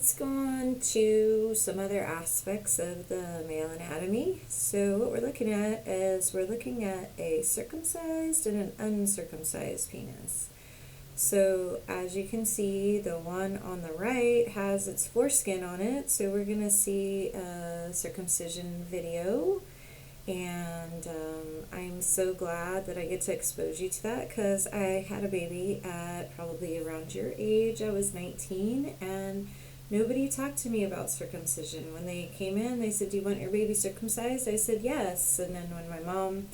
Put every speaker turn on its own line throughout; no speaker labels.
Let's go on to some other aspects of the male anatomy. So what we're looking at is we're looking at a circumcised and an uncircumcised penis. So as you can see, the one on the right has its foreskin on it, so we're going to see a circumcision video. And I'm so glad that I get to expose you to that, because I had a baby at probably around your age. I was 19, and nobody talked to me about circumcision. When they came in, they said, "Do you want your baby circumcised?" I said, "Yes." And then when my mom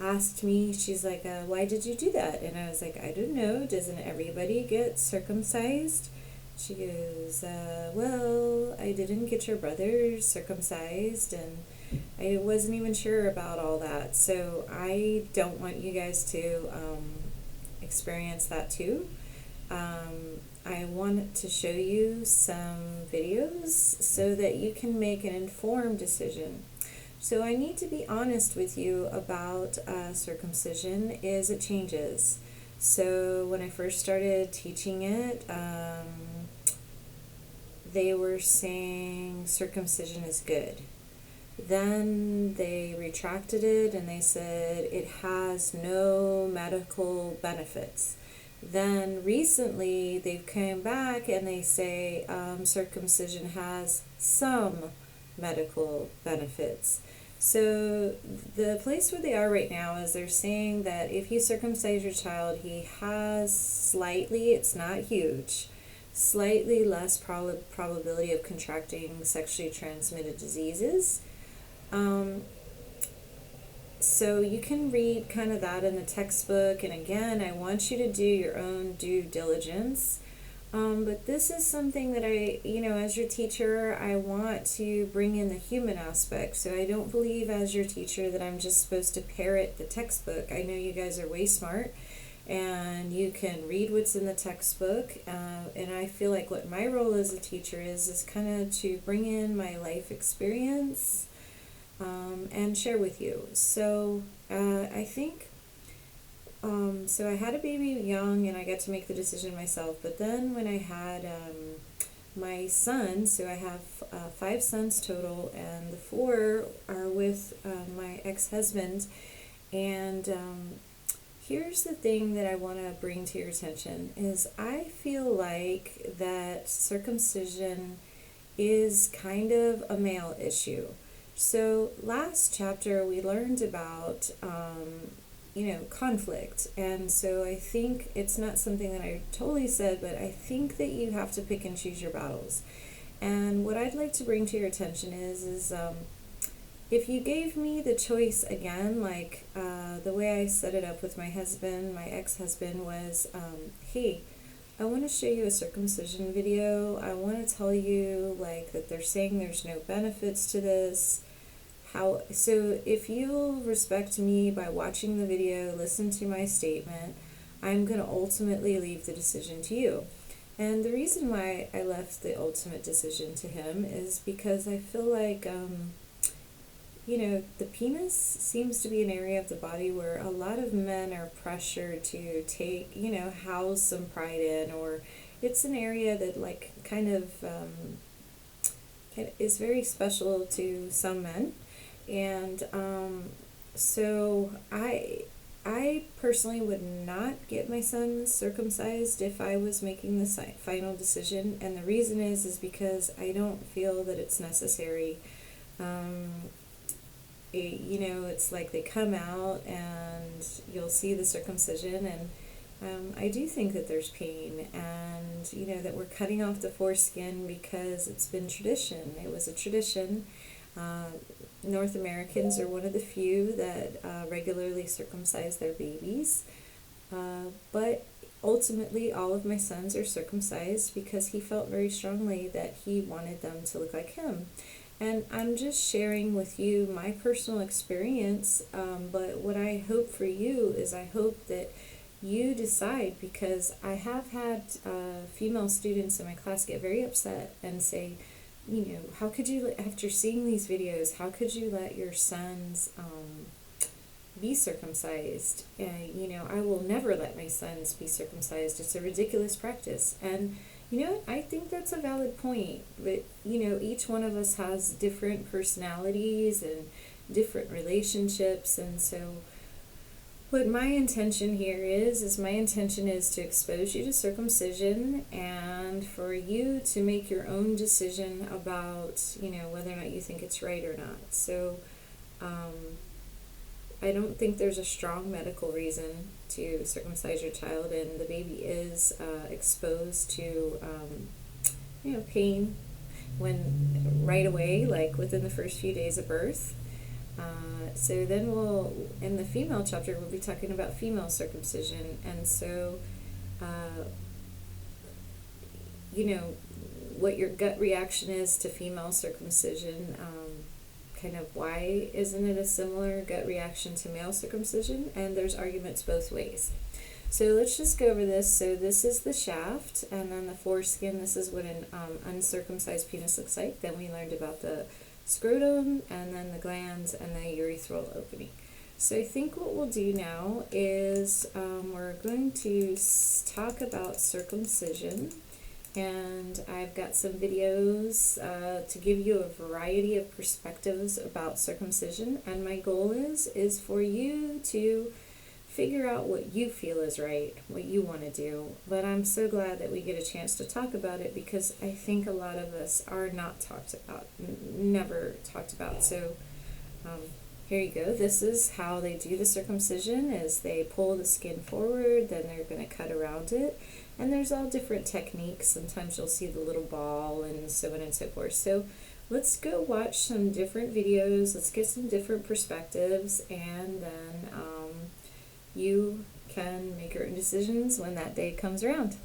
asked me, she's like, "Why did you do that?" And I was like, "I don't know. Doesn't everybody get circumcised?" She goes, "Well, I didn't get your brother circumcised, and I wasn't even sure about all that. So I don't want you guys to experience that too." I want to show you some videos so that you can make an informed decision. So I need to be honest with you about circumcision is it changes. So when I first started teaching it, they were saying circumcision is good. Then they retracted it and they said it has no medical benefits. Then recently they've come back and they say circumcision has some medical benefits. So the place where they are right now is they're saying that if you circumcise your child, he has slightly, it's not huge, slightly less probability of contracting sexually transmitted diseases. So you can read kind of that in the textbook, and again, I want you to do your own due diligence. But this is something that as your teacher, I want to bring in the human aspect. So I don't believe as your teacher that I'm just supposed to parrot the textbook. I know you guys are way smart and you can read what's in the textbook. And I feel like what my role as a teacher is kind of to bring in my life experience and share with you. So I think, so I had a baby young and I got to make the decision myself. But then when I had my son, so I have 5 sons total, and the 4 are with my ex-husband. And here's the thing that I want to bring to your attention is I feel like that circumcision is kind of a male issue. So last chapter we learned about conflict, and so I think it's not something that I totally said, but I think that you have to pick and choose your battles. And what I'd like to bring to your attention is if you gave me the choice again, like the way I set it up with my husband, my ex-husband, was, hey, I want to show you a circumcision video. I want to tell you that they're saying there's no benefits to this. So if you'll respect me by watching the video, listen to my statement, I'm going to ultimately leave the decision to you. And the reason why I left the ultimate decision to him is because I feel like the penis seems to be an area of the body where a lot of men are pressured to take, house some pride in, or it's an area that kind of is very special to some men. And so I personally would not get my son circumcised if I was making the final decision, and the reason is because I don't feel that it's necessary. It's like they come out and you'll see the circumcision, and I do think that there's pain, and that we're cutting off the foreskin because it's been tradition. It was a tradition. North Americans are one of the few that regularly circumcise their babies, but ultimately all of my sons are circumcised because he felt very strongly that he wanted them to look like him. And I'm just sharing with you my personal experience, but what I hope for you is I hope that you decide, because I have had female students in my class get very upset and say, how could you, after seeing these videos, how could you let your sons be circumcised? I will never let my sons be circumcised. It's a ridiculous practice. And You know what? I think that's a valid point. But, each one of us has different personalities and different relationships. And so, what my intention here is my intention is to expose you to circumcision and for you to make your own decision about, whether or not you think it's right or not. So, I don't think there's a strong medical reason to circumcise your child, and the baby is exposed to, pain when right away, like within the first few days of birth. So then in the female chapter, we'll be talking about female circumcision, and so, what your gut reaction is to female circumcision. Kind of why isn't it a similar gut reaction to male circumcision? And there's arguments both ways. So let's just go over this. So this is the shaft, and then the foreskin. This is what an uncircumcised penis looks like. Then we learned about the scrotum, and then the glands, and the urethral opening. So I think what we'll do now is we're going to talk about circumcision. And I've got some videos to give you a variety of perspectives about circumcision. And my goal is for you to figure out what you feel is right, what you want to do. But I'm so glad that we get a chance to talk about it, because I think a lot of us are not talked about, never talked about. So here you go. This is how they do the circumcision, is they pull the skin forward, then they're going to cut around it. And there's all different techniques. Sometimes you'll see the little ball and so on and so forth. So let's go watch some different videos. Let's get some different perspectives, and then you can make your own decisions when that day comes around.